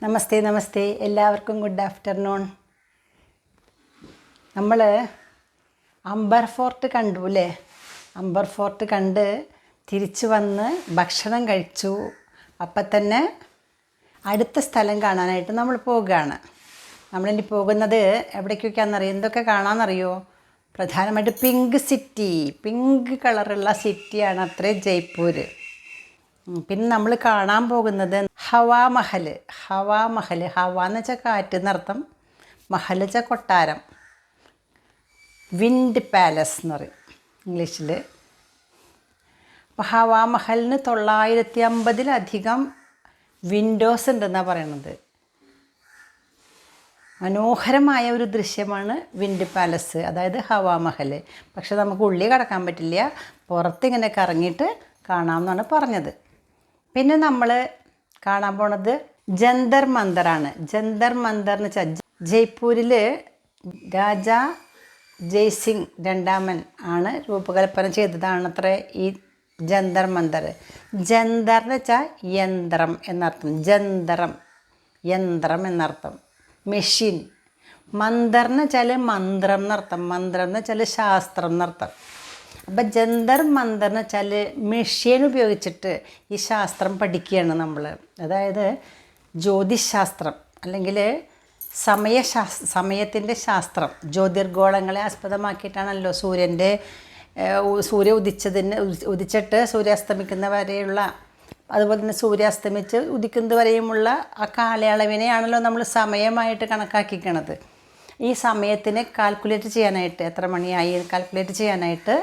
നമസ്തേ നമസ്തേ, എല്ലാവർക്കും good afternoon. നമ്മൾ Amber fort കണ്ടു അല്ലേ? അംബർ ഫോർട്ട് കണ്ട് തിരിച്ചു വന്ന് ഭക്ഷണം കഴിച്ചു. അപ്പം തന്നെ അടുത്ത സ്ഥലം കാണാനായിട്ട് നമ്മൾ പോവുകയാണ്. നമ്മളിനി പോകുന്നത് എവിടേക്കൊക്കെയാണെന്നറിയോ? എന്തൊക്കെ കാണാമെന്നറിയോ? പ്രധാനമായിട്ട് പിങ്ക് സിറ്റി, പിങ്ക് കളറുള്ള സിറ്റിയാണ് അത്രേ ജയ്പൂർ. പിന്നെ നമ്മൾ കാണാൻ പോകുന്നത് ഹവാ മഹൽ. ഹവാ മഹൽ, ഹവ എന്ന് വെച്ചാൽ കാറ്റ് എന്നർത്ഥം, മഹൽ വെച്ചാൽ കൊട്ടാരം, വിൻഡ് പാലസ് എന്ന് പറയും ഇംഗ്ലീഷിൽ. അപ്പോൾ ഹവാ മഹലിന് 950-ലധികം വിൻഡോസ് ഉണ്ടെന്നാണ് പറയണത്. മനോഹരമായ ഒരു ദൃശ്യമാണ് വിൻഡ് പാലസ്, അതായത് ഹവാ മഹൽ. പക്ഷെ നമുക്ക് ഉള്ളിൽ കടക്കാൻ പറ്റില്ല, പുറത്തിങ്ങനെ കറങ്ങിയിട്ട് കാണാമെന്നാണ് പറഞ്ഞത്. പിന്നെ നമ്മൾ കാണാൻ പോണത് ജന്തർ മന്ദറാണ്. ജന്തർ മന്ദർ എന്ന് വെച്ചാൽ ജയ്പൂരിൽ രാജാ ജയ്സിംഗ് രണ്ടാമൻ ആണ് രൂപകൽപ്പന ചെയ്തതാണത്രേ ഈ ജന്തർ മന്ദർ. ജന്തർ എന്ന് വെച്ചാൽ യന്ത്രം എന്നർത്ഥം, ജന്തരം യന്ത്രം എന്നർത്ഥം, മെഷീൻ. മന്ദർ എന്ന് വെച്ചാൽ മന്ത്രം എന്നർത്ഥം, മന്ത്രം എന്ന് വെച്ചാൽ ശാസ്ത്രം എന്നർത്ഥം. അപ്പം ജന്തർ മന്ദർ എന്ന് വെച്ചാൽ മെഷീൻ ഉപയോഗിച്ചിട്ട് ഈ ശാസ്ത്രം പഠിക്കുകയാണ് നമ്മൾ. അതായത് ജ്യോതിശാസ്ത്രം അല്ലെങ്കിൽ സമയത്തിൻ്റെ ശാസ്ത്രം. ജ്യോതിർഗോളങ്ങളെ ആസ്പദമാക്കിയിട്ടാണല്ലോ സൂര്യ ഉദിച്ചിട്ട് സൂര്യാസ്തമിക്കുന്ന വരെയുള്ള, അതുപോലെ തന്നെ സൂര്യാസ്തമിച്ച് ഉദിക്കുന്നത് വരെയുമുള്ള ആ കാലയളവിനെയാണല്ലോ നമ്മൾ സമയമായിട്ട് കണക്കാക്കിക്കണത്. ഈ സമയത്തിനെ കാൽക്കുലേറ്റ് ചെയ്യാനായിട്ട്, എത്ര മണിയായി കാൽക്കുലേറ്റ് ചെയ്യാനായിട്ട്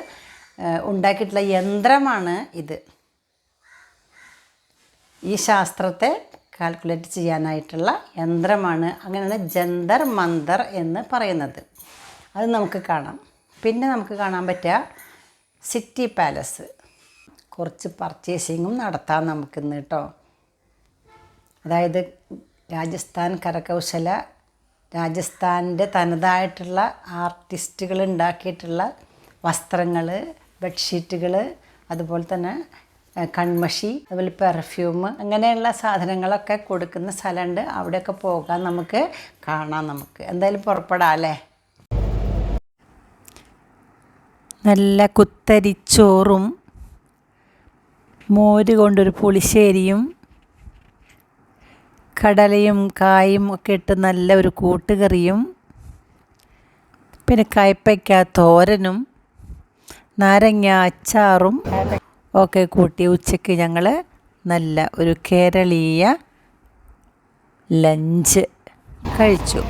ഉണ്ടാക്കിയിട്ടുള്ള യന്ത്രമാണ് ഇത്. ഈ ശാസ്ത്രത്തെ കാൽക്കുലേറ്റ് ചെയ്യാനായിട്ടുള്ള യന്ത്രമാണ്. അങ്ങനെയാണ് ജന്തർ മന്ദർ എന്ന് പറയുന്നത്. അത് നമുക്ക് കാണാം. പിന്നെ നമുക്ക് കാണാൻ പറ്റുക സിറ്റി പാലസ്. കുറച്ച് പർച്ചേസിങ്ങും നടത്താം നമുക്കിന്ന് കേട്ടോ. അതായത് രാജസ്ഥാൻ്റെ തനതായിട്ടുള്ള ആർട്ടിസ്റ്റുകൾ ഉണ്ടാക്കിയിട്ടുള്ള വസ്ത്രങ്ങൾ, ബെഡ്ഷീറ്റുകൾ, അതുപോലെ തന്നെ കൺമഷി, അതുപോലെ പെർഫ്യൂം, അങ്ങനെയുള്ള സാധനങ്ങളൊക്കെ കൊടുക്കുന്ന സ്ഥലമുണ്ട്. അവിടെയൊക്കെ പോകാൻ നമുക്ക് കാണാം. നമുക്ക് എന്തായാലും പുറപ്പെടാം അല്ലേ? നല്ല കുത്തരിച്ചോറും മോര് കൊണ്ടൊരു പുളിശ്ശേരിയും കടലയും കായും ഒക്കെ ഇട്ട് നല്ല ഒരു കൂട്ടുകറിയും, പിന്നെ കയ്പ്പയ്ക്ക തോരനും നാരങ്ങ അച്ചാറും ഒക്കെ കൂട്ടി ഉച്ചയ്ക്ക് ഞങ്ങൾ നല്ല ഒരു കേരളീയ ലഞ്ച് കഴിച്ചു.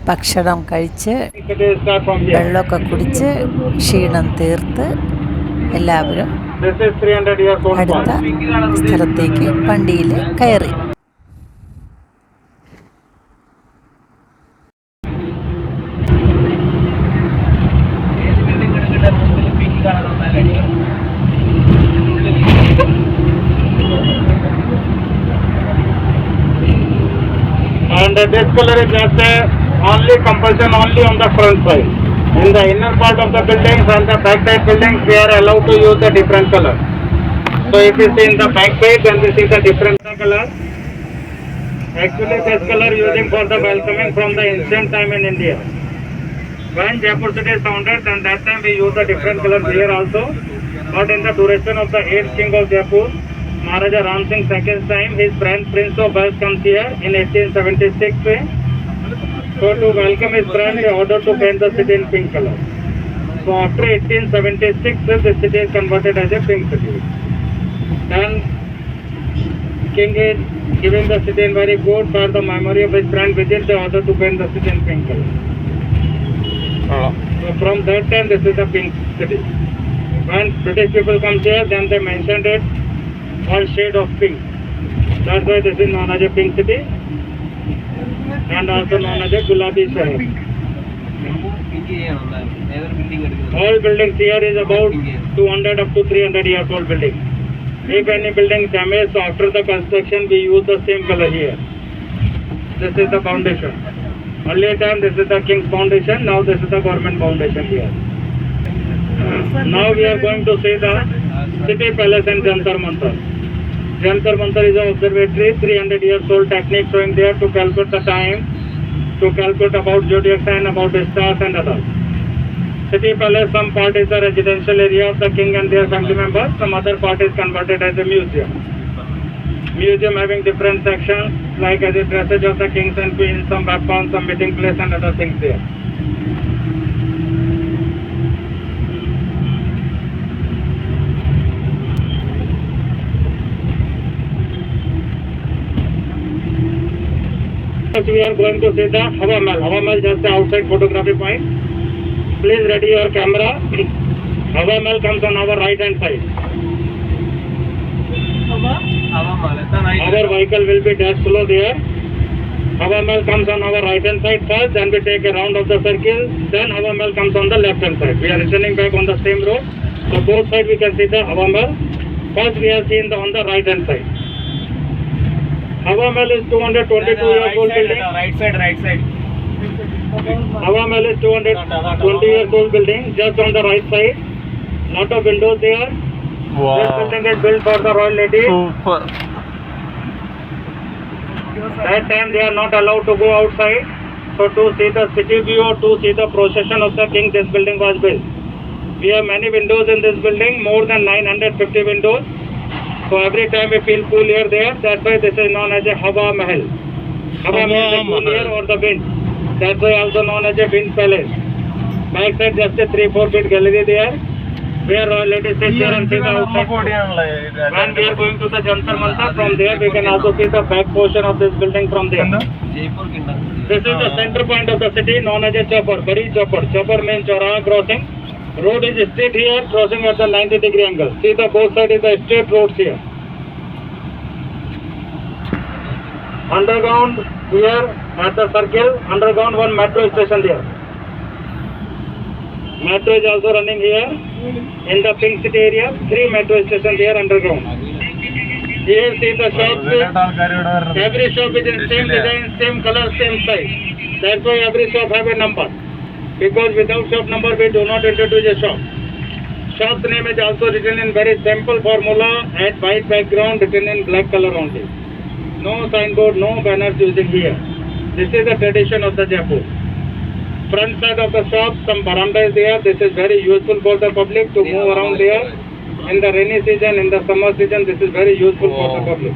ഭക്ഷണം കഴിച്ച് വെള്ളമൊക്കെ കുടിച്ച് ക്ഷീണം തീർത്ത് എല്ലാവരും അടുത്ത സ്ഥലത്തേക്ക് വണ്ടിയിൽ കയറി. And this color is just only compulsion only on the front side. In the inner part of the buildings and the back side buildings, we are allowed to use a different color. So if you see in the back side, then this is a different color. Actually, this color using for the welcoming from the ancient time in India. When Jaipur city is founded, then that time we use a different color here also. But in the duration of the 8th king of Jaipur, Maharaja Ram Singh second time, his friend Prince of Wales comes here in 1876. So to welcome his friend, he ordered to paint the city in pink color. So after 1876, the city is converted as a pink city. Then king is giving the city in very good for the memory of his friend visit, they ordered to paint the city in pink color. So from that time, this is the pink city. When British people come here, then they mentioned it all shade of pink. That's why this is known as a pink city and also known as a Gulabi Shahar. All buildings here is about 200 up to 300 years old building. If any building damaged, so after the construction we use the same color here. This is the foundation. Earlier time this is the king's foundation, now this is the government foundation here. Now we are going to see the city palace and Jantar Mantar. Jantar Mantar is an observatory, 300 years old technique showing there to calculate the time, to calculate about zodiac sign, about the stars and others. City Palace, some part is the residential area of the king and their family members, some other part is converted as a museum. Museum having different sections like as a dressage of the kings and queens, some weapons, some meeting place and other things there. We are going to see the Hawa Mahal. Hawa Mahal just the outside photography point. Please ready your camera. Hawa Mahal comes on our right hand side. Our vehicle will be dash slow there. Hawa Mahal comes on our right hand side first, then we take a round of the circle, then Hawa Mahal comes on the left hand side. We are returning back on the same road. So both sides we can see the Hawa Mahal. First we have seen on the right hand side. Hawa Mahal is 222 years old building. Right side. Hawa Mahal is 220 years old building, just on the right side. Lot of windows there. This building is built for the royal ladies. Super. That time they are not allowed to go outside. So to see the city view or to see the procession of the king, this building was built. We have many windows in this building, more than 950 windows. So every time we feel cool air there, that's why this is known as a Hawa Mahal. Hawa means the cool air or the wind. That's why also known as a wind palace. Back side just a 3-4 feet gallery there, where royal ladies sit there and sit outside. When we are going to the Jantar Mantar, from there we can also see the back portion of this building from there. This is the center point of the city known as a chopper, Bari chopper. Chopper means Chauraha crossing. Road is straight here, crossing at the 90-degree angle. See the both side is the straight roads here. Underground here at the circle, underground one metro station there. Metro is also running here in the Pink City area. 3 metro stations there underground. Here see the shops. Every shop is in same design, same color, same size. That's why every shop have a number. Because without shop number we do not introduce a shop. Shop's name is also written in very simple formula and white background written in black color only. No signboard, no banners using here. This is the tradition of the Jaipur. Front side of the shop, some veranda is there. This is very useful for the public to move around there. In the rainy season, in the summer season, this is very useful for the public.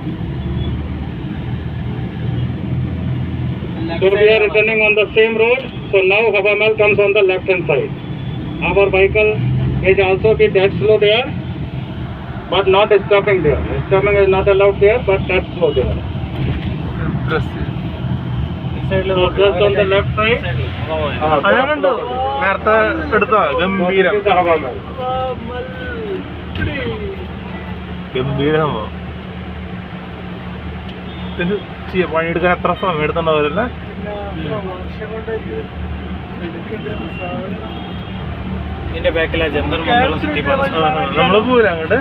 So we are returning on the same road. So now Hawa Mahal comes on the left hand side. Our vehicle is also be dead slow there, but not stopping there. Stopping is not allowed there, but dead slow there. So just on the left side. നേരത്തെ എടുത്ത ഗംഭീരം This is the Hawa Mahal. ഗംഭീരമോ ഇത് പണിയെടുക്കാൻ എത്ര സമയം എടുത്തുണ്ടാവില്ല ഇതിന്റെ ബാക്കിലെ Jantar Mantar city palace നമ്മള് പോരാ അങ്ങോട്ട്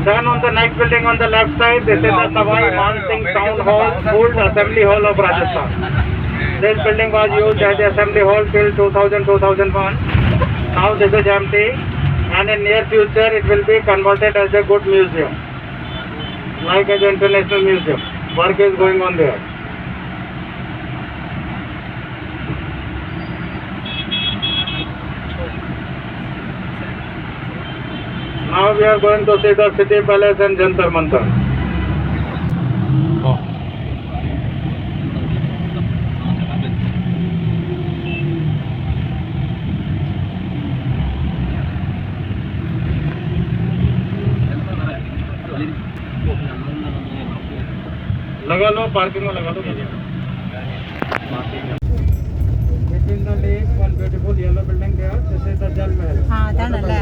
Then on the next building on the left side, this is the Sawai Man Singh Town Hall, old Assembly Hall of Rajasthan. This building was used as Assembly Hall till 2000-2001. Now this is empty, and in near future it will be converted as a good museum, like an international museum. Work is going on there. Now we are going to see the City Palace and Jantar Mantar. लगा लो parking में लगा लो It is the lake, one beautiful yellow building there. This is the Jal Mahal. അതാണല്ലേ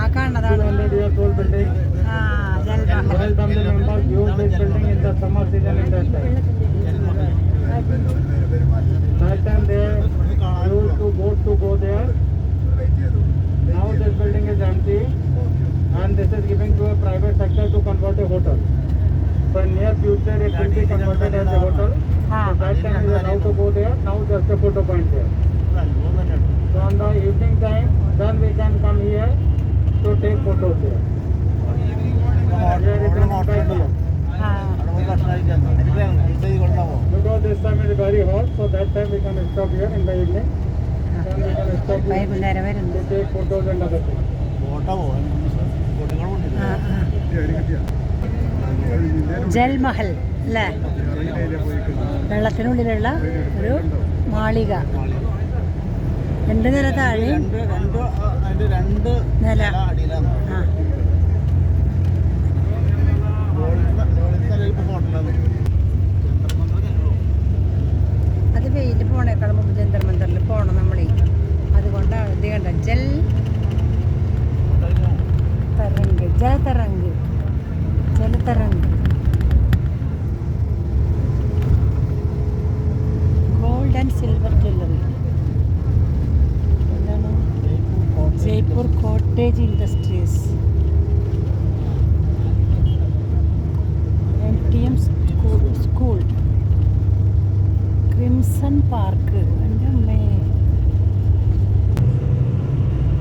ആ കാണുന്നതാണ് 200 years old building. Royal family members use this building in the summer season in that time. That time they used to boat to go there. Now this building is empty and this is giving to a private sector to convert a hotel. So in near future it will be converted as a hotel. So that time we are allowed to go there. Now just a photo point there. So on the evening time, then we can come here to take photos there. Here is an impact here. Because this time it is very hot, so that time we can stop here in the evening. Then we can stop here വൈകുന്നേരം വരുന്നു. to take photos and other things. Jal Mahal അല്ലേ, വെള്ളത്തിനുള്ളിലുള്ള ഒരു മാളിക. രണ്ട് നില താഴെ നില. ആ അത് വെയിൽ പോണേക്കാൾ മുമ്പ് ജന്തർ മന്ദറിൽ പോകണം നമ്മളെ. അതുകൊണ്ടാണ് ഇത് കണ്ട Jal Tarang, Jaltarang, Jaltarang. Gold and silver jewellery. എന്താണ്? Jaipur cottage industries. MTM school. Crimson park. എൻ്റെ അമ്മേ,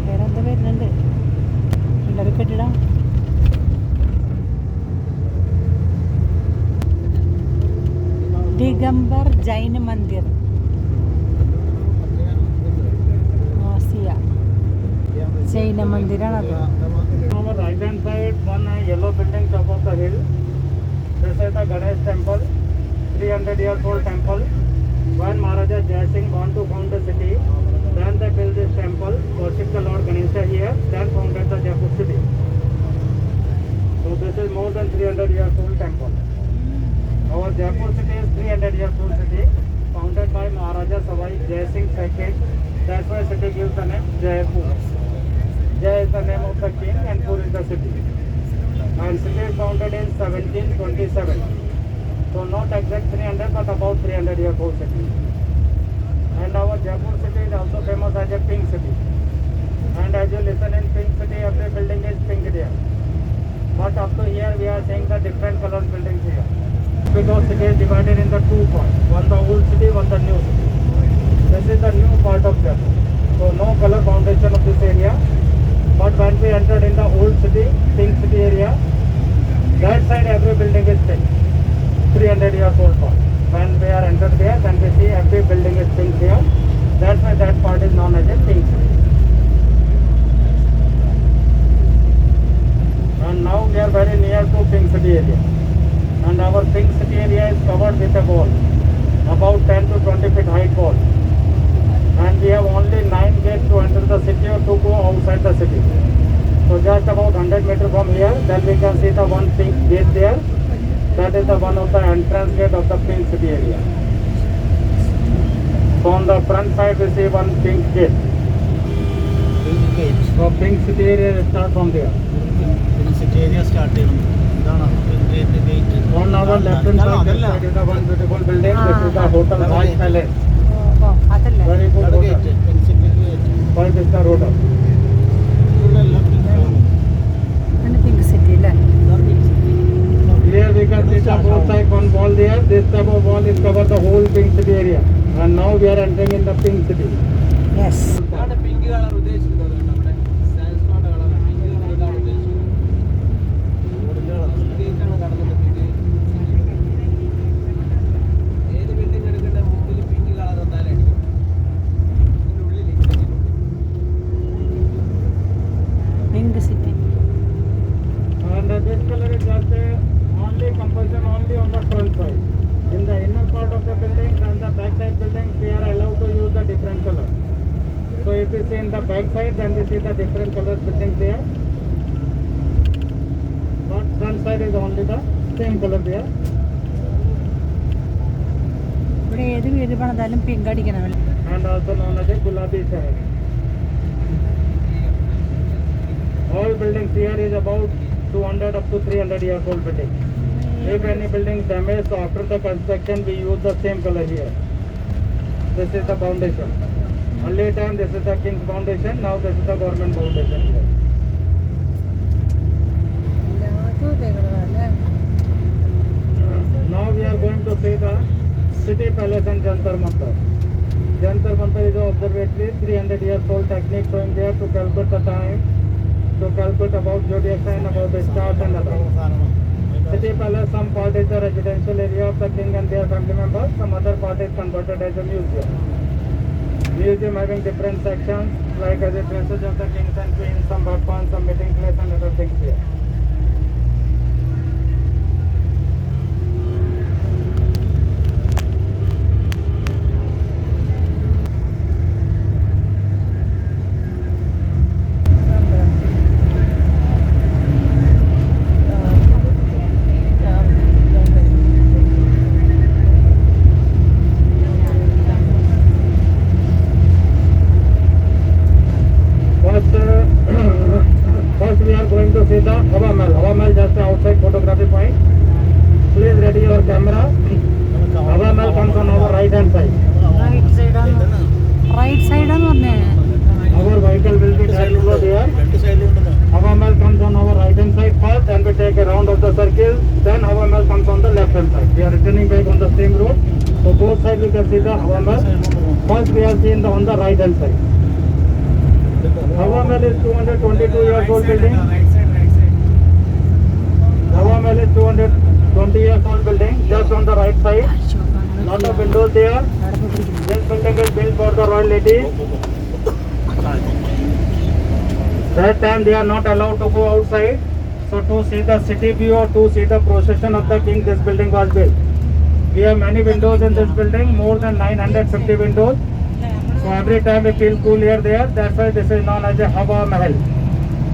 വേറെന്താ വരുന്നുണ്ട്? ഉള്ളൊരു കെട്ടിടം. ദിഗംബർ ജൈന മന്ദിർ, ആസിയ ജൈന മന്ദിരാണത്. On our right hand side, one yellow building top of the hill. This is the Ganesh temple, 300 years old temple. When Maharaja Jai Singh want to found the city, then they built this temple, worship the Lord Ganesha here, then founded the Jaipur city. So this is more than 300 years old temple. Our Jaipur city is 300 years old city, founded by Maharaja Savai Jai Singh II. That's why city gives the name Jaipur. Jai is the name of the king and Pur is the city. And city is founded in 1727. So not exact 300 but about 300 years old city. And our Jaipur city is also famous as a pink city. And as you listen in pink city, every building is pink there. But up to here we are seeing the different color buildings here. Because city is divided in the two parts. One the old city, one the new city. This is the new part of Jaipur. So no color foundation of this area. But when we entered in the old city, pink city area, that side every building is pink. 300 years old part. When we are entered there, then we see every building is pink here. That's why that part is known as a pink city. And now we are very near to pink city area. And our pink city area is covered with a wall, about 10 to 20 feet height wall. And we have only 9 gates to enter the city or to go outside the city. So just about 100 meters from here, then we can see the one pink gate there. That is the one of the entrance gate of the pink city area. So on the front side we see one pink gate. So pink city area starts from there. On our left hand side, this side is the one beautiful building. This is the Hotel Raj Palace. ഓ അതല്ലേ. Very good hotel. 5-star hotel. ആണ് pink city അല്ലേ. Here we can see the both side one wall there. This type of wall is cover the whole pink city area. And now we are entering in the pink city. Yes. Pink city. And this color is just only compulsion only on the front side. In the inner part of the building and the back side building, we are allowed to use the different color. So if we see in the back side, then we see the different color buildings there. But front side is only the same color there. ഇവിടെ ഏത് വീട് പണിതാലും pink അടിക്കണമല്ലോ. And also known as a Gulabi Shahar. All buildings here is about 200 up to 300 years old building. If any building damaged after the construction, we use the same color here. This is the foundation. Earlier time this is the King's foundation, now this is the government foundation here. Now we are going to see the city palace and Jantar Mantar. Jantar Mantar is an observatory, 300 years old technique showing there to calculate the time, to calculate about zodiac sign, about the stars and others. City palace, some part is the residential area of the king and their family members, some other part is converted as a museum. Museum having different sections like as a dresses of the kings and queens, some weapons, some meeting place and other things here. First we are going to see the Hawa Mahal. Hawa Mahal just outside photography point. Please ready your camera. Hawa Mahal comes on our right hand side. Right സൈഡാന്ന് പറഞ്ഞേ. Our vehicle will be directly over there. Hawa Mahal comes on our right hand side first, then we take a round of the circle. Then Hawa Mahal comes on the left hand side. We are returning back on the same road. So both sides we can see the Hawa Mahal. First we are seeing on the right hand side. Hawa Mahal is 222 years old building. Hawa Mahal is 220 years old building. Just on the right side. Lot of windows there. This building is built for the royal ladies. That time they are not allowed to go outside. So to see the city view or to see the procession of the king, this building was built. We have many windows in this building, more than 950 windows. So every time we feel cool air there, that's why this is known as a Hawa Mahal.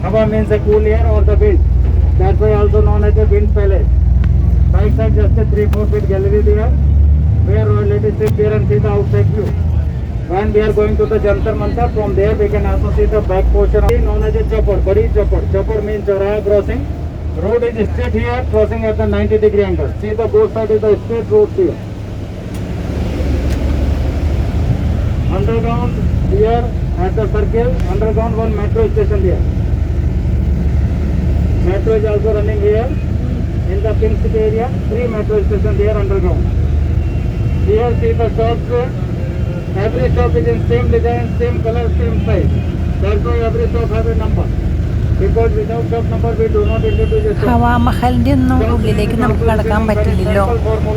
Hawa means a cool air or the wind. That's why also known as a wind palace. Right side just a 3-4 feet gallery there, where royal ladies sit there and see the outside view. When we are going to the Jantar Mantar, from there we can also see the back portion known as a chopper, Badi chopper. Chopper means Chauraya crossing. Road is straight here, crossing at the 90-degree angle. See the both side is the straight road here. Underground here at the circle, underground one metro station here. Metro is also running here in the Pink City area. 3 metro stations there underground. Here see the shops. Every shop is in same design, same color, same size. That's why every shop has a number. Because without shop number we do not introduce a shop. ഹവാ മഹലിൻ്റെ ഒന്നും ഉള്ളിലേക്ക് നമുക്ക് കടക്കാൻ പറ്റില്ലല്ലോ.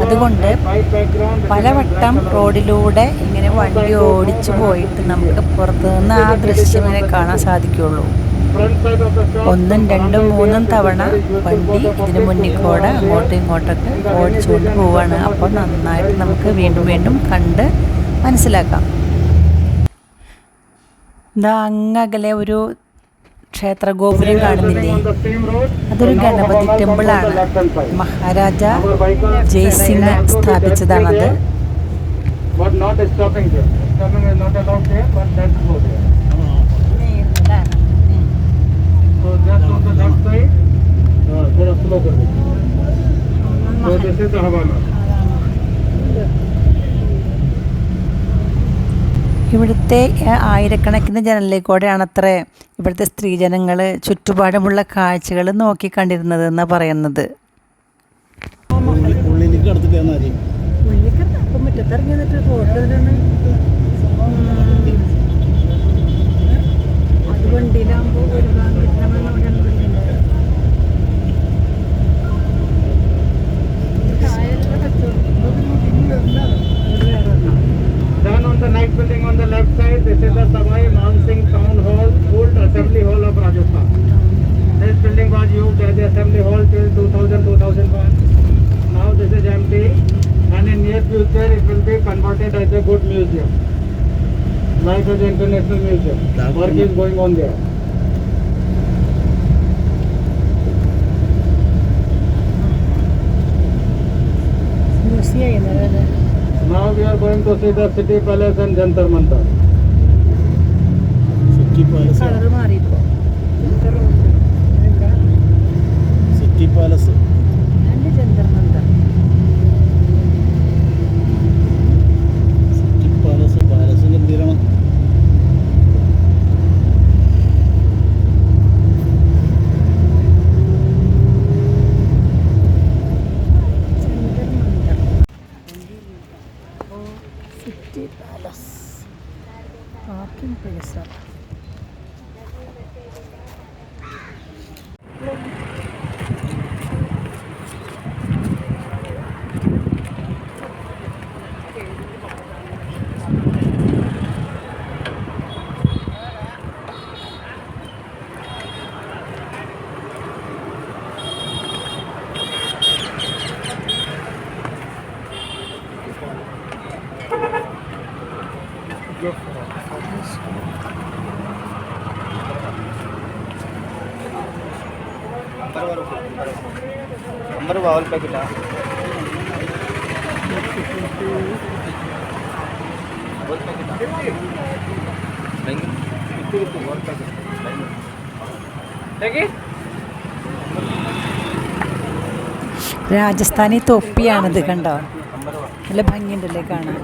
അതുകൊണ്ട് പലവട്ടം റോഡിലൂടെ ഇങ്ങനെ വണ്ടി ഓടിച്ചു പോയിട്ട് നമുക്ക് പുറത്തുനിന്ന് ആ ദൃശ്യം ഇങ്ങനെ കാണാൻ സാധിക്കുകയുള്ളൂ. 1, 2, 3 തവണ വണ്ടി ഇതിന് മുന്നിൽ കൂടെ അങ്ങോട്ടും ഇങ്ങോട്ടൊക്കെ ഓടിച്ചുകൊണ്ട് പോവുകയാണ്. അപ്പോൾ നന്നായിട്ട് നമുക്ക് വീണ്ടും വീണ്ടും കണ്ട് മനസ്സിലാക്കാം. ഇതാ അങ്ങകലെ ഒരു ക്ഷേത്ര ഗോപുരം കാണുന്നില്ലേ? അതൊരു ഗണപതി ടെമ്പിളാണ്. മഹാരാജ ജയ്സിംഗ് സ്ഥാപിച്ചതാണത്. ഇവിടുത്തെ ആയിരക്കണക്കിന് ജനലിലേക്കൂടെയാണത്രേ ഇവിടുത്തെ സ്ത്രീജനങ്ങൾ ചുറ്റുപാടുമുള്ള കാഴ്ചകൾ നോക്കിക്കണ്ടിരുന്നത് എന്നാണ് പറയുന്നത്. ഉള്ളിലേക്ക് കടത്തിട്ട് മതി. മുറ്റത്തിറങ്ങി വന്നിട്ട് റോഡിലാണ് അത് വണ്ടിയിലാകുമ്പോൾ ഒരുപാട് Then on the next building on the left side, this is the Savai Man Singh Town Hall, old assembly hall of Rajasthan. This building was used as the assembly hall till 2000-2001. Now this is empty, and in near future it will be converted as a good museum, like as an international museum. Work is going on there. Now we are going to see the city palace and Jantar Mantar. City palace. Colour മാറിയപ്പോൾ city palace. Jantar Mantar. City palace. Palace ഗംഭീരമാണ്. ഒരു bowl പാക്കറ്റാ Rajasthani തൊപ്പിയാണിത്, കണ്ടോ? നല്ല ഭംഗിയുണ്ടല്ലേ കാണാൻ.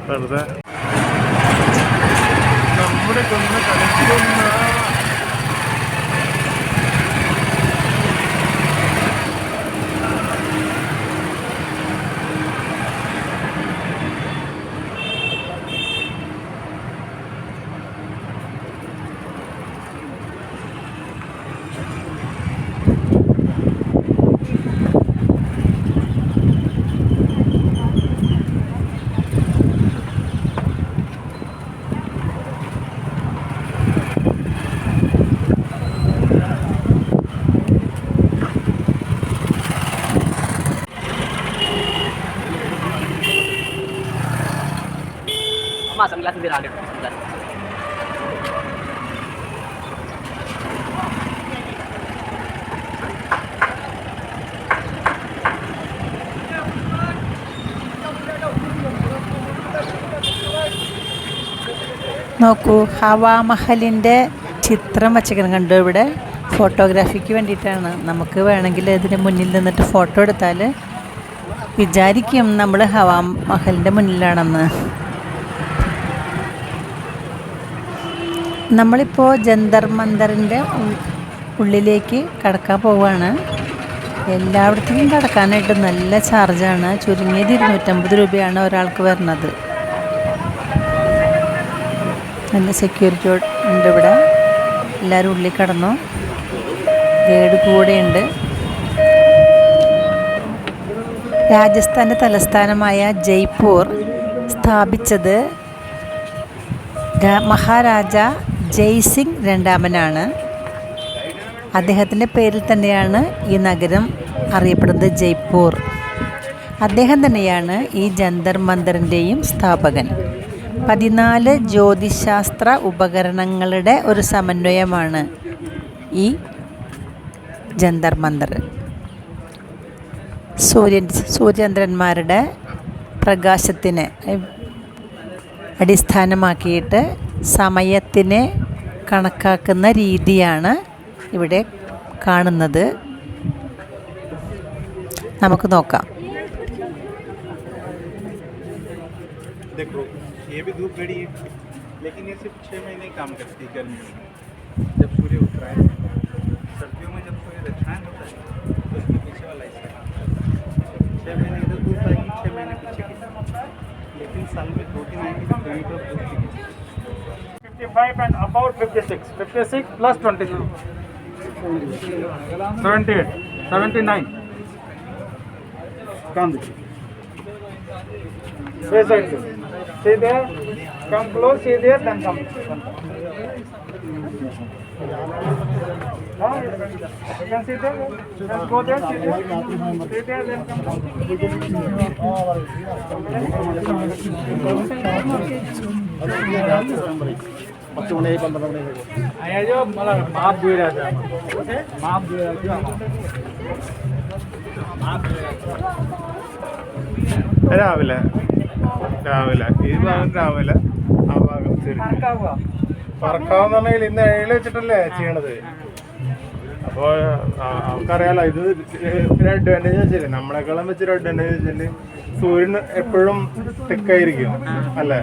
വെറുതെ നമ്മുടെ കൊന്ന് കളിക്കുന്ന sunglass भी रहा sunglass നോക്കൂ, ഹവാമഹലിൻ്റെ ചിത്രം വച്ചിരിക്കണം കണ്ടു. ഇവിടെ ഫോട്ടോഗ്രാഫിക്ക് വേണ്ടിയിട്ടാണ്. നമുക്ക് വേണമെങ്കിൽ ഇതിന് മുന്നിൽ നിന്നിട്ട് ഫോട്ടോ എടുത്താൽ വിചാരിക്കും നമ്മൾ ഹവാമഹലിൻ്റെ മുന്നിലാണെന്ന്. നമ്മളിപ്പോൾ ജന്തർ മന്ദറിൻ്റെ ഉള്ളിലേക്ക് കടക്കാൻ പോവുകയാണ്. എല്ലായിടത്തേക്കും കടക്കാനായിട്ട് നല്ല ചാർജാണ്. ചുരുങ്ങിയത് 250 രൂപയാണ് ഒരാൾക്ക് വരുന്നത്. നല്ല സെക്യൂരിറ്റി ഉണ്ട് ഇവിടെ. എല്ലാവരും ഉള്ളിൽ കടന്നു. ഗൈഡ് കൂടെയുണ്ട്. രാജസ്ഥാൻ്റെ തലസ്ഥാനമായ ജയ്പൂർ സ്ഥാപിച്ചത് മഹാരാജ ജയ്സിംഗ് രണ്ടാമനാണ്. അദ്ദേഹത്തിൻ്റെ പേരിൽ തന്നെയാണ് ഈ നഗരം അറിയപ്പെടുന്നത്, ജയ്പൂർ. അദ്ദേഹം തന്നെയാണ് ഈ ജന്തർ മന്ദറിൻ്റെയും സ്ഥാപകൻ. 14 ജ്യോതിശാസ്ത്ര ഉപകരണങ്ങളുടെ ഒരു സമന്വയമാണ് ഈ ജന്തർ മന്ദർ. സൂര്യചന്ദ്രന്മാരുടെ പ്രകാശത്തിനെ അടിസ്ഥാനമാക്കിയിട്ട് സമയത്തിനെ കണക്കാക്കുന്ന രീതിയാണ് ഇവിടെ കാണുന്നത്. നമുക്ക് നോക്കാം. ये भी धूप घड़ी है, लेकिन ये सिर्फ 6 महीने काम करती है गर्मी में, जब सूर्य उठता है। सर्दियों में जब सूर्य दक्षिणायन होता है तो इसके पीछे वाला हिस्सा काम करता है। 6 महीने इधर धूप आएगी, 6 महीने पीछे की, लेकिन साल में 2-3 आएंगे तो कहीं पर धूप की 55 and about 56. 56 plus 23. 78. 79. Come this. Face side. See there. Come close. See there. Then come. Now you can see there. Just go there. See there. See there. Then come. आया जो मतलब माप दे रहा था, माप दे रहा था, माप दे रहा था। രാവിലെ ഈ ഭാഗം രാവിലെ, ആ ഭാഗം പറക്കാവെന്ന് പറഞ്ഞാൽ ഇന്ന് 7 വെച്ചിട്ടല്ലേ ചെയ്യണത്. അപ്പോൾ നമുക്കറിയാലോ ഇത് ഒരു അഡ്വാൻറ്റേജ് വെച്ചാൽ നമ്മളെക്കാളും വെച്ചൊരു അഡ്വാൻറ്റേജ് വെച്ചാൽ സൂര്യൻ എപ്പോഴും തെക്കായിരിക്കും അല്ലേ.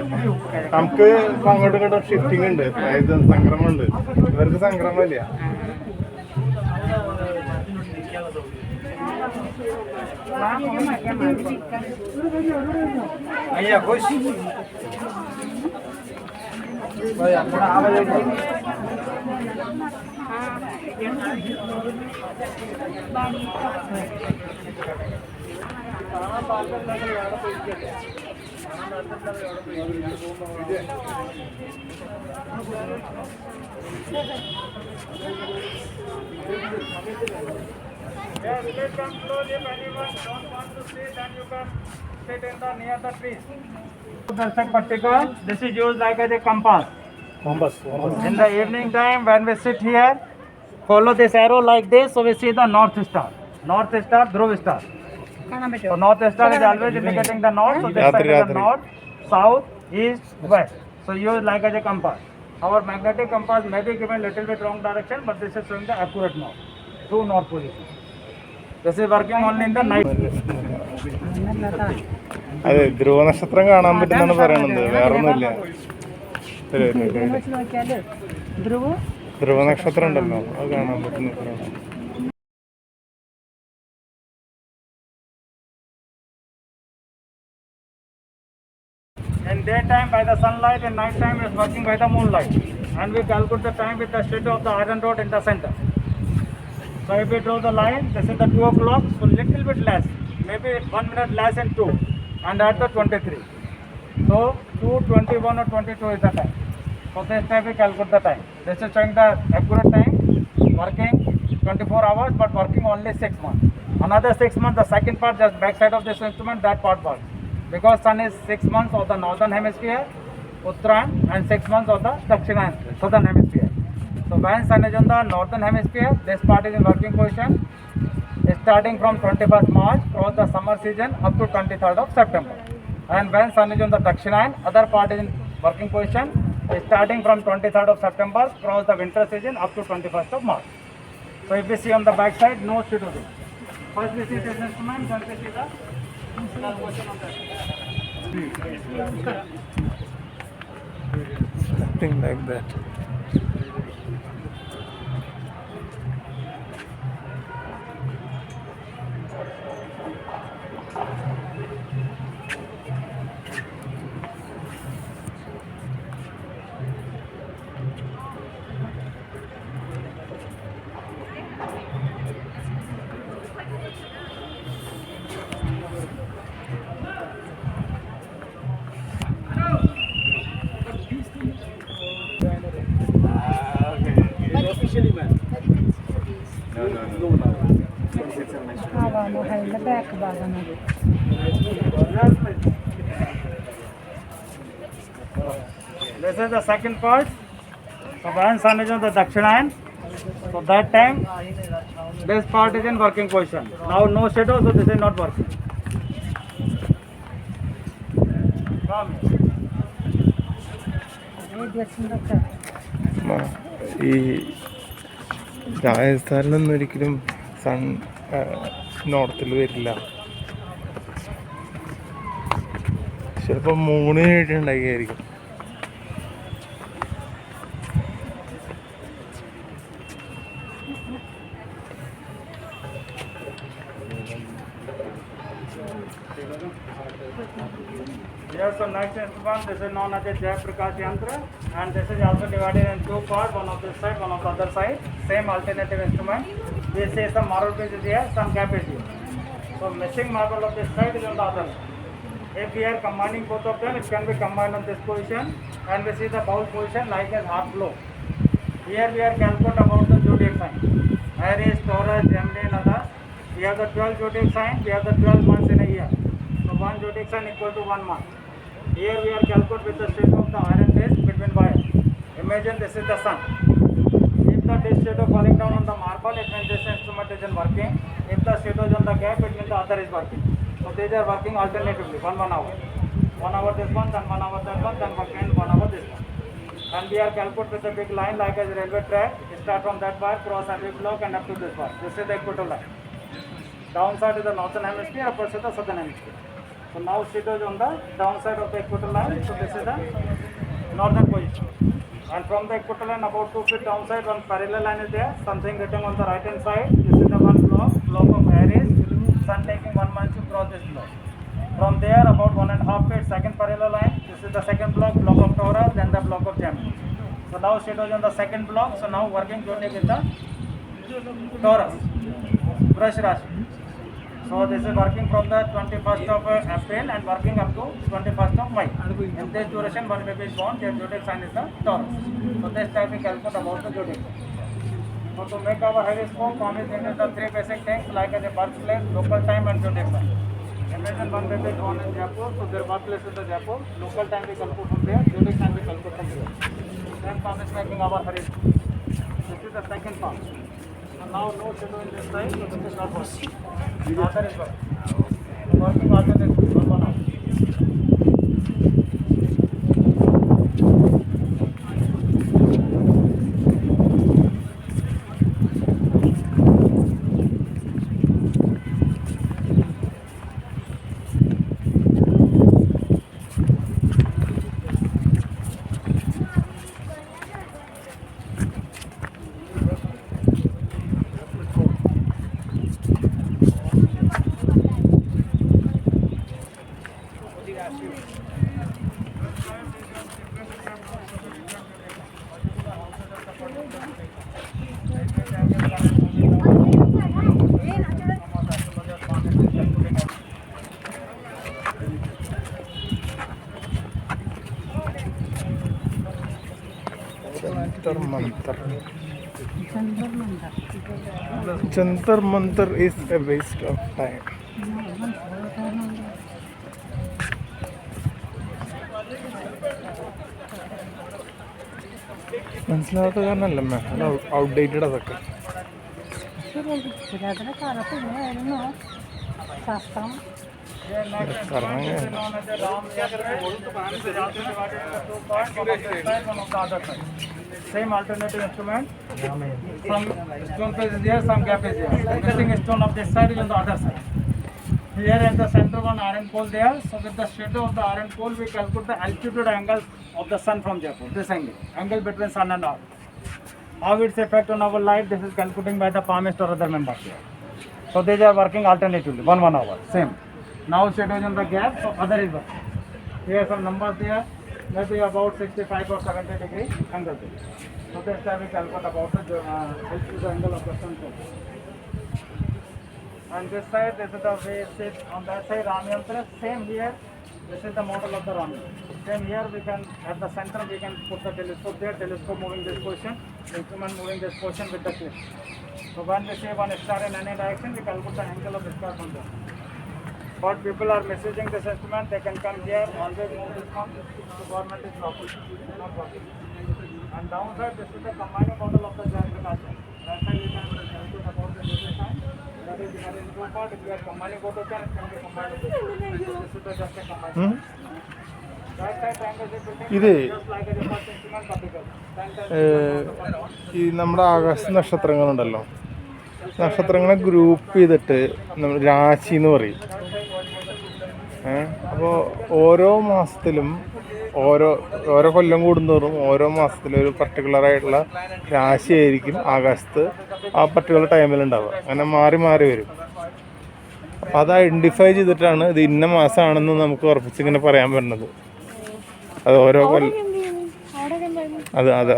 നമുക്ക് അങ്ങോട്ടും ഇങ്ങോട്ടും ഷിഫ്റ്റിംഗ് ഉണ്ട്, അതായത് സംക്രമമുണ്ട്. ഇവർക്ക് സംക്രമമില്ല. आइए खुश थोड़ा आवाज Yeah, please come slowly. If anyone don't want to sit, then you can sit in the near the trees. Darshan Pattika, this is used like as a compass. In the evening time, when we sit here, follow this arrow like this, so we see the north star. North star, Dhruv star. So north star is always indicating the north. So this side is the north, south, east, west. So use like as a compass. Our magnetic compass may be given little bit wrong direction, but this is showing the accurate north. True north position. This is working only in the night. അതെ ധ്രുവ നക്ഷത്രം കാണാൻ പറ്റുന്നാണ് പറയണത്, വേറൊന്നുമില്ല. നോക്കിയാല് ധ്രുവ് ധ്രുവ നക്ഷത്രം ഉണ്ടല്ലോ, അത് കാണാൻ പറ്റുന്ന പറയണം. In daytime by the sunlight, in night time is working by the moonlight. And we calculate the time with the shadow of the iron rod in the center. So if we draw the line, this is the 2 o'clock, so little bit less, maybe 1 minute less than 2, and at the 23. So 2:21 or 22 is the time. So this time we calculate the time. This is showing the accurate time, working 24 hours, but working only 6 months. Another 6 months, the second part, just back side of this instrument, that part works. Because sun is 6 months of the northern hemisphere, Uttarayan, and 6 months of the Dakshina, southern hemisphere. So when sun is in the northern hemisphere, this part is in working position, starting from 21st March across the summer season up to 23rd of September. And when sun is on the Dakshina, other part is in working position, starting from 23rd of September across the winter season up to 21st of March. So if we see on the back side, no shadow. First we see this instrument, then we see the position on that. Something like that. ഹവാമഹലിന്റെ back ഭാഗമാണ്. This is the second part. So when sun is on the Dakshinan, so that time this part is in working position. Now no shadow, so this is not working. ഏത് വെച്ചിട്ടൊക്കെ ഈ രാജസ്ഥാനിലൊന്നും ഒരിക്കലും sun നോർത്തിൽ വരില്ല. ചിലപ്പോൾ മൂണിനായിട്ട് ഉണ്ടാക്കിയായിരിക്കും. Yes, so next instrument, this is known as a Jai Prakash Yantra, and this is also divided in 2 parts, one of this side, one of the other side, same alternative instrument. This is some marble piece is here, some gap is here. So missing marble of this side is on the other side. If we are combining both of them, it can be combined on this position, and we see the bowl position like as half blow. Here we are calculating about the zodiac sign. Aries, Taurus, Gemini, and others. We have the 12 zodiac signs, we have the 12 months in a year. So one zodiac sign equal to 1 month. Here we are calculating with the shape of the iron disc between wires. Imagine this is the sun. If the disc shadow falling down on the marble, it means this instrument is in working. If the shadow is on the gap, it means the other is working. So these are working alternatively, 1 hour. 1 hour this one, then 1 hour that one, then again 1 hour this one. And we are calculating with a big line like a railway track. It start from that wire, cross every block and up to this wire. This is the equator line. Downside is the northern hemisphere, upper side the southern hemisphere. So now shadow is on the downside of the equator line. So this is the northern position. And from the equator line about 2 feet downside, one parallel line is there. Something written on the right hand side. This is the one block of Aries. Sun taking 1 month to cross this block. From there about 1.5 feet, second parallel line. This is the second block of Taurus, then the block of Gemini. So now shadow is on the second block. So now working zodiac is the Taurus, Brush Rashi. So this is working from the 21st of April and working up to 21st of May. In this duration, one baby is born. Their zodiac sign is the Taurus. So this time we calculate about the zodiac. So to make our horoscope, Swami is the three basic things like as a birthplace, local time and zodiac sign. Imagine one baby is born in Jaipur, so their birthplace is the Jaipur. Local time we calculate from there, zodiac sign we calculate from there. Then Swami is making our horoscope. This is the second part. And now no shadow in this side, so this is not working. Other is working. Working alternate one hour. Jantar Mantar is a waste of time. മനസ്സിലാവാത്ത കാരണമല്ല അത് outdated അതൊക്കെ. ശരിയായി പുരാതന കാലത്ത് ഇങ്ങനെയായിരുന്നു ശാസ്ത്രം. Same alternative instrument. Some stone face is here, some gap is here. Missing stone of this side is on the other side. Here at the center one iron pole there. So with the shadow of the iron pole, we calculate the altitude angle of the sun from Jaipur. This angle between sun and earth. How its effect on our life? This is calculating by the palmist or other members here. So these are working alternatively, 1 hour, same. Now shadow is on the gap, so other is working. Here some numbers there, maybe about 65 or 70 degree angle there. So this time we calculate about the altitude angle of the sun. And this side, this is the way it sits. On that side, Rami Yantra, same here. This is the model of the Rami. Same here, we can, at the center, we can put the telescope there, telescope moving this position, instrument moving this position with the clip. So when we say one star in any direction, we calculate the angle of the star from there. But people are misusing this instrument, they can come here, always move this one, the government is not working. And downside, this is the combining model of the Jayantrik Asha. That's why we can calculate about the data time. That is in two part, if you are combining both of them, it can be combined with this. This is the just a combined. That side triangle is building ഇത് just like a first instrument particle. ഈ നമ്മുടെ ആകാശ നക്ഷത്രങ്ങളുണ്ടല്ലോ, നക്ഷത്രങ്ങളെ group ചെയ്തിട്ട് നമ്മൾ രാശി എന്ന് പറയും. അപ്പോൾ ഓരോ മാസത്തിലും ഓരോ കൊല്ലം കൂടുന്തോറും ഓരോ മാസത്തിലും ഒരു പർട്ടിക്കുലറായിട്ടുള്ള രാശിയായിരിക്കും ആകാശത്ത് ആ പർട്ടിക്കുലർ ടൈമിലുണ്ടാവുക. അങ്ങനെ മാറി മാറി വരും. അപ്പോൾ അത് ഐഡൻറ്റിഫൈ ചെയ്തിട്ടാണ് ഇത് ഇന്ന മാസമാണെന്ന് നമുക്ക് ഉറപ്പിച്ചിങ്ങനെ പറയാൻ പറ്റുന്നത്. അത് ഓരോ കൊല്ലം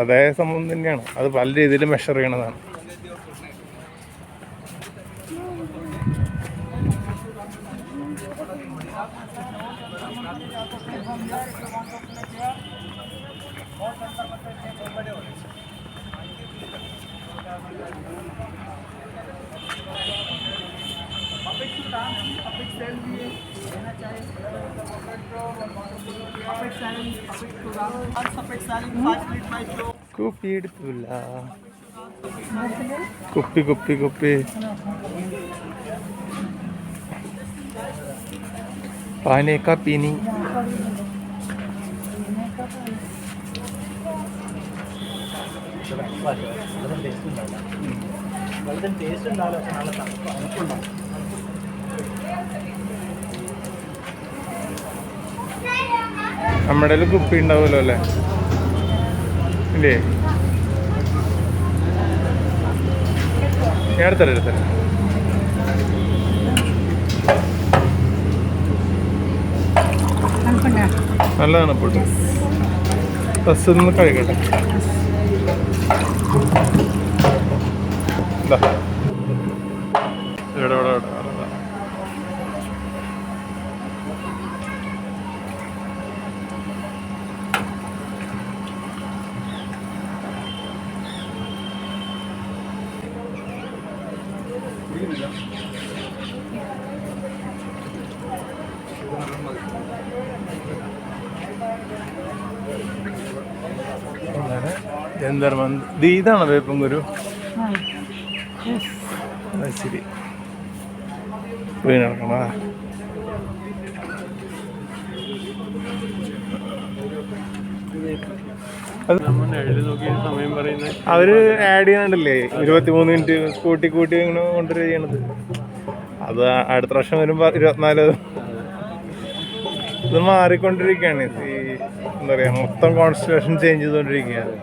അതേ സംഭവം തന്നെയാണ്. അത് പല രീതിയിൽ മെഷർ ചെയ്യണതാണ്. കുപ്പിയെടുത്തില്ല, കുപ്പി കുപ്പി കുപ്പി പാനേക്കാ പീനി. നമ്മുടെ കുപ്പി ഉണ്ടാവുമല്ലോ അല്ലേ? ഇല്ലേ? ഞാൻ എടുത്തരാം. നല്ലതാണ്. ഇപ്പോൾ ബസ് ഒന്ന് കഴിക്കട്ടെ. ഇവിടെ അങ്ങനെ ജന്തർ മന്ദിർ ഇതാണോ വേപ്പം ഗുരു? ശരി വീണടക്കണ അവര് ആഡ് ചെയ്യണുണ്ടല്ലേ 23 മിനിറ്റ് കൂട്ടി ഇങ്ങനെ കൊണ്ടുവരിക ചെയ്യണത്. അത് അടുത്ത പ്രാവശ്യം വരുമ്പോ 24. ഇത് മാറിക്കൊണ്ടിരിക്കുകയാണ്. ഈ എന്താ പറയാ മൊത്തം കോൺസ്റ്റലേഷൻ ചേഞ്ച് ചെയ്തോണ്ടിരിക്കുകയാണ്.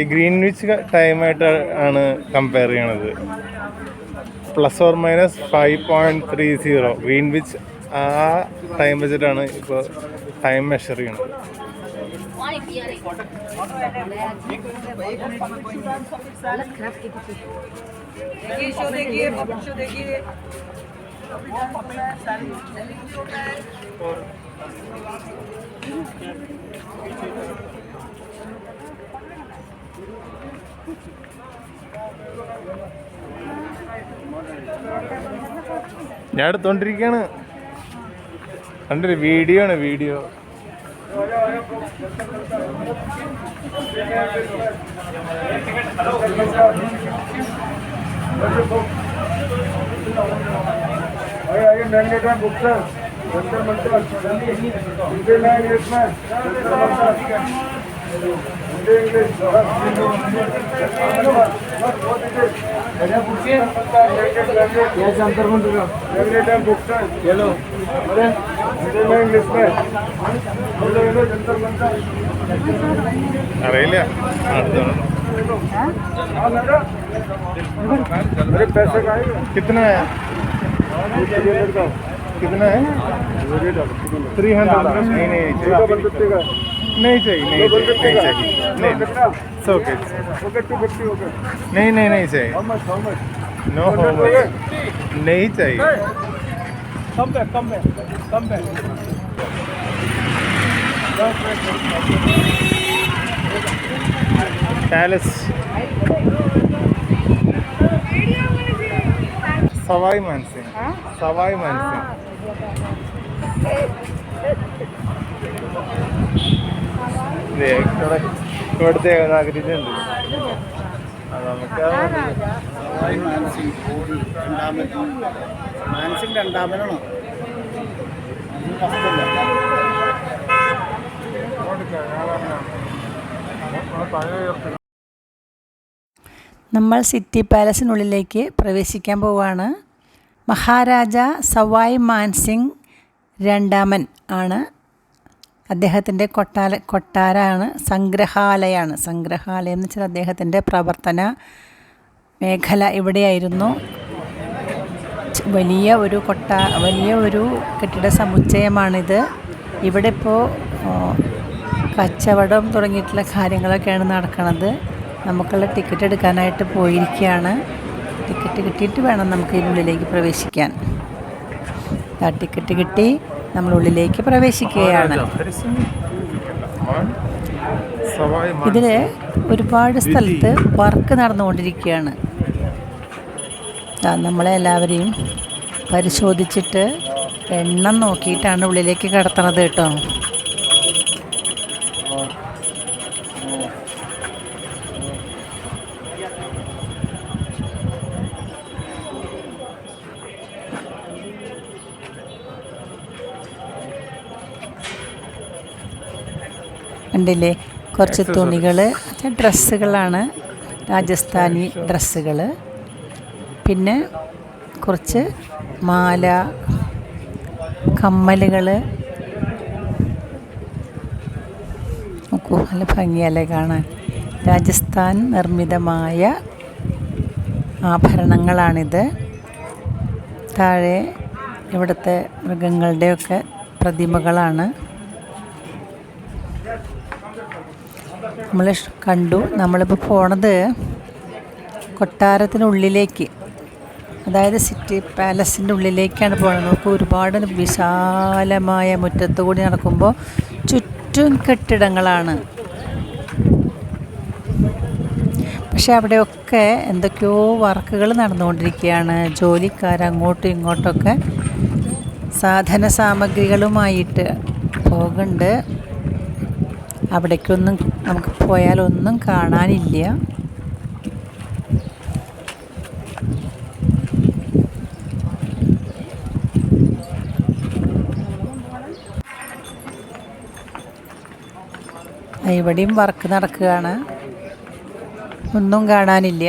ഈ ഗ്രീൻവിച്ച് ടൈമായിട്ട് ആണ് കമ്പയർ ചെയ്യണത്. +or-5.30 ഗ്രീൻവിച്ച് ആ ടൈം വെച്ചിട്ടാണ് ഇപ്പോൾ ടൈം മെഷർ ചെയ്യണത്. ഞാൻ എടുത്തോണ്ടിരിക്കാണ്. കണ്ടില്ലേ വീഡിയോ ആണ് വീഡിയോ. അറിയില്ല कितना है 300 नहीं चाहिए नहीं चाहिए नो नहीं चाहिए come back palace Sawai Mansingh ഇവിടുത്തെ നാഗരികതയുണ്ട്. അത് നമുക്ക് മാൻസിംഗ് രണ്ടാമനാണോ? നമ്മൾ സിറ്റി പാലസിനുള്ളിലേക്ക് പ്രവേശിക്കാൻ പോവുകയാണ്. മഹാരാജ സവായ് മാൻസിംഗ് രണ്ടാമൻ ആണ്. അദ്ദേഹത്തിൻ്റെ കൊട്ടാരമാണ്, സംഗ്രഹാലയം എന്ന് വെച്ചാൽ അദ്ദേഹത്തിൻ്റെ പ്രവർത്തന മേഖല ഇവിടെയായിരുന്നു. വലിയ ഒരു കെട്ടിട സമുച്ചയമാണിത്. ഇവിടെ ഇപ്പോൾ കച്ചവടം തുടങ്ങിയിട്ടുള്ള കാര്യങ്ങളൊക്കെയാണ് നടക്കുന്നത്. നമുക്കുള്ള ടിക്കറ്റ് എടുക്കാനായിട്ട് പോയിരിക്കുകയാണ്. ടിക്കറ്റ് കിട്ടിയിട്ട് വേണം നമുക്ക് ഇതിനുള്ളിലേക്ക് പ്രവേശിക്കാൻ. ആ ടിക്കറ്റ് കിട്ടി നമ്മളുള്ളിലേക്ക് പ്രവേശിക്കുകയാണ്. ഇതിൽ ഒരുപാട് സ്ഥലത്ത് വർക്ക് നടന്നുകൊണ്ടിരിക്കുകയാണ്. നമ്മളെല്ലാവരെയും പരിശോധിച്ചിട്ട് എണ്ണം നോക്കിയിട്ടാണ് ഉള്ളിലേക്ക് കടത്തണത് കേട്ടോ. കണ്ടില്ലേ, കുറച്ച് തുണികൾ, ഡ്രസ്സുകളാണ്, രാജസ്ഥാനി ഡ്രസ്സുകൾ. പിന്നെ കുറച്ച് മാല, കമ്മലുകൾ. നോക്കൂ, നല്ല ഭംഗിയല്ലേ കാണാൻ. രാജസ്ഥാൻ നിർമ്മിതമായ ആഭരണങ്ങളാണിത്. താഴെ ഇവിടുത്തെ മൃഗങ്ങളുടെയൊക്കെ പ്രതിമകളാണ്. നമ്മൾ കണ്ടു. നമ്മളിപ്പോൾ പോണത് കൊട്ടാരത്തിനുള്ളിലേക്ക്, അതായത് സിറ്റി പാലസിൻ്റെ ഉള്ളിലേക്കാണ് പോകുന്നത്. നമുക്ക് ഒരുപാട് വിശാലമായ മുറ്റത്ത് കൂടി നടക്കുമ്പോൾ ചുറ്റും കെട്ടിടങ്ങളാണ്. പക്ഷേ അവിടെയൊക്കെ എന്തൊക്കെയോ വർക്കുകൾ നടന്നുകൊണ്ടിരിക്കുകയാണ്. ജോലിക്കാർ അങ്ങോട്ടും ഇങ്ങോട്ടൊക്കെ സാധന സാമഗ്രികളുമായിട്ട് പോകുന്നുണ്ട്. അവിടേക്കൊന്നും നമുക്ക് പോയാലൊന്നും കാണാനില്ല. ഇവിടെയും വർക്ക് നടക്കുകയാണ്. ഒന്നും കാണാനില്ല.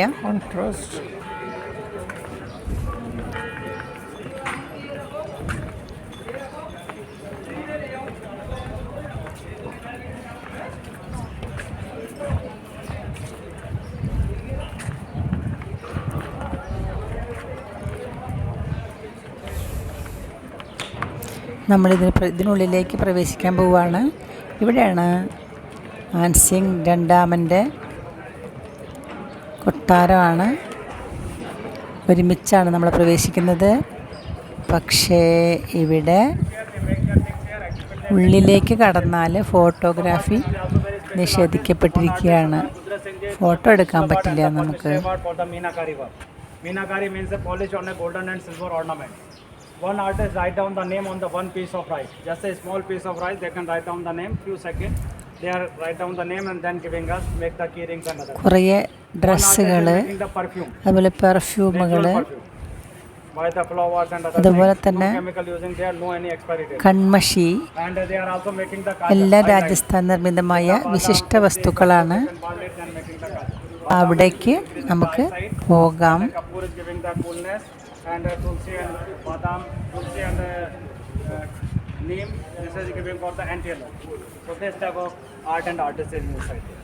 ഇതിനുള്ളിലേക്ക് പ്രവേശിക്കാൻ പോവുകയാണ്. ഇവിടെയാണ് മാൻസിംഗ് രണ്ടാമൻ്റെ കൊട്ടാരമാണ്. ഒരുമിച്ചാണ് നമ്മൾ പ്രവേശിക്കുന്നത്. പക്ഷേ ഇവിടെ ഉള്ളിലേക്ക് കടന്നാൽ ഫോട്ടോഗ്രാഫി നിഷേധിക്കപ്പെട്ടിരിക്കുകയാണ്. ഫോട്ടോ എടുക്കാൻ പറ്റില്ല നമുക്ക്. Meenakari means a polish on a golden and silver ornament. One artist write down the name on the one piece of rice. Just a small piece of rice, they can write down the name. Few seconds, they are write down the name and then giving us make the key rings and other. കുറേ ഡ്രസ്സുകൾ, അതുപോലെ പെർഫ്യൂമുകൾ, അതുപോലെ തന്നെ കൺമഷി, എല്ലാ രാജസ്ഥാൻ നിർമ്മിതമായ വിശിഷ്ട വസ്തുക്കളാണ്. അവിടേക്ക് നമുക്ക് പോകാം. And tulsi and badam, tulsi and neem. This is giving for the antelope. So this type of art and artist is inside here.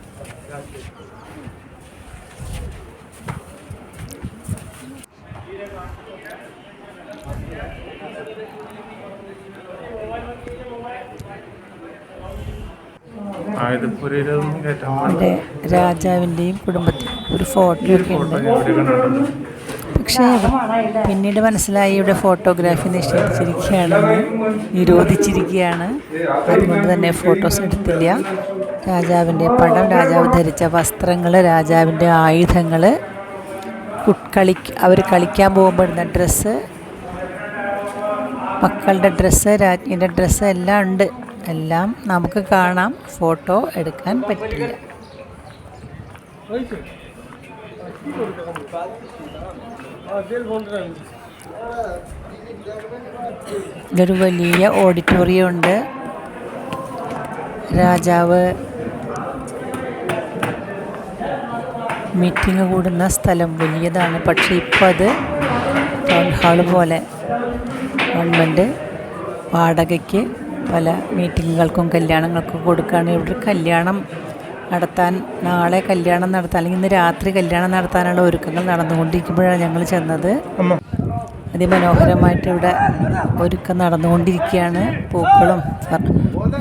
ആയുധപ്പുരയിലൊന്നും കയറ്റാൻ അവിടെ രാജാവിൻ്റെയും കുടുംബത്തിനും ഒരു ഫോട്ടോ ഒക്കെ ഉണ്ട്. പക്ഷേ പിന്നീട് മനസ്സിലായി ഇവിടെ ഫോട്ടോഗ്രാഫി നിരോധിച്ചിരിക്കുകയാണ്. അതുകൊണ്ട് തന്നെ ഫോട്ടോസ് എടുത്തില്ല. രാജാവിൻ്റെ പടം, രാജാവ് ധരിച്ച വസ്ത്രങ്ങൾ, രാജാവിൻ്റെ ആയുധങ്ങൾ, അവർ കളിക്കാൻ പോകുമ്പോൾ ഇടുന്ന ഡ്രസ്സ്, മക്കളുടെ ഡ്രസ്സ്, രാജ്ഞിയുടെ ഡ്രസ്സ് എല്ലാം ഉണ്ട്. എല്ലാം നമുക്ക് കാണാം. ഫോട്ടോ എടുക്കാൻ പറ്റില്ല. ഇതൊരു വലിയ ഓഡിറ്റോറിയം ഉണ്ട്. രാജാവ് മീറ്റിംഗ് കൂടുന്ന സ്ഥലം വലിയതാണ്. പക്ഷേ ഇപ്പോൾ അത് ടൗൺ ഹാള് പോലെ ഗവൺമെൻറ് വാടകയ്ക്ക് പല മീറ്റിങ്ങുകൾക്കും കല്യാണങ്ങൾക്കും കൊടുക്കുകയാണ്. ഇവിടെ കല്യാണം നടത്താൻ, നാളെ കല്യാണം നടത്താൻ, അല്ലെങ്കിൽ ഇന്ന് രാത്രി കല്യാണം നടത്താനുള്ള ഒരുക്കങ്ങൾ നടന്നുകൊണ്ടിരിക്കുമ്പോഴാണ് ഞങ്ങൾ ചെന്നത്. അതിമനോഹരമായിട്ട് ഇവിടെ ഒരുക്കം നടന്നുകൊണ്ടിരിക്കുകയാണ്. പൂക്കളും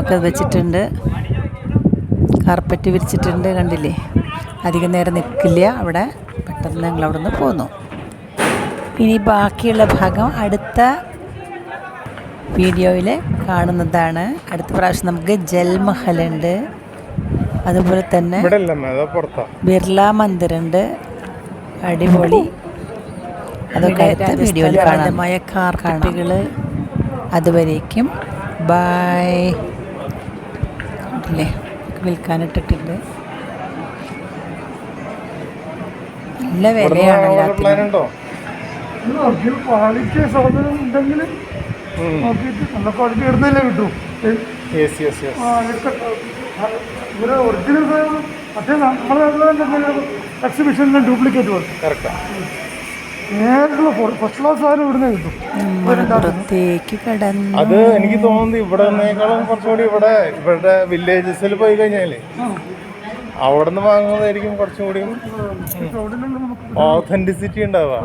ഒക്കെ വെച്ചിട്ടുണ്ട്, കാർപ്പറ്റ് വിരിച്ചിട്ടുണ്ട്. കണ്ടില്ലേ? അധികം നേരം നിൽക്കില്ല അവിടെ. പെട്ടെന്ന് ഞങ്ങൾ അവിടെ നിന്ന് പോന്നു. ഇനി ബാക്കിയുള്ള ഭാഗം അടുത്ത വീഡിയോയിൽ കാണുന്നതാണ്. അടുത്ത പ്രാവശ്യം നമുക്ക് ജൽമഹലുണ്ട്, അതുപോലെ തന്നെ ബിർള മന്ദിറുണ്ട്. അടിപൊളി. അതൊക്കെ അടുത്ത വീഡിയോയിൽ കാണാമായ കാർപ്പറ്റുകൾ. അതുവരേക്കും ബായ്. അല്ലേ, വിൽക്കാനിട്ടിട്ടുണ്ട്. നല്ല വിലയാണ് എല്ലാത്തിനും. എക്സിബിഷനിലെ ഡ്യൂപ്ലിക്കേറ്റ് വർക്ക് നേരിട്ടുള്ള ഫസ്റ്റ് ക്ലാസ് ആരും ഇവിടുന്ന് കിട്ടും. അത് എനിക്ക് തോന്നുന്നത് ഇവിടെ നിന്നേക്കാളും കുറച്ചുകൂടി ഇവരുടെ വില്ലേജസിൽ പോയി കഴിഞ്ഞാലേ അവിടെ നിന്ന് വാങ്ങുന്നതായിരിക്കും കുറച്ചും കൂടി ഓതന്റിസിറ്റി ഉണ്ടാവുക.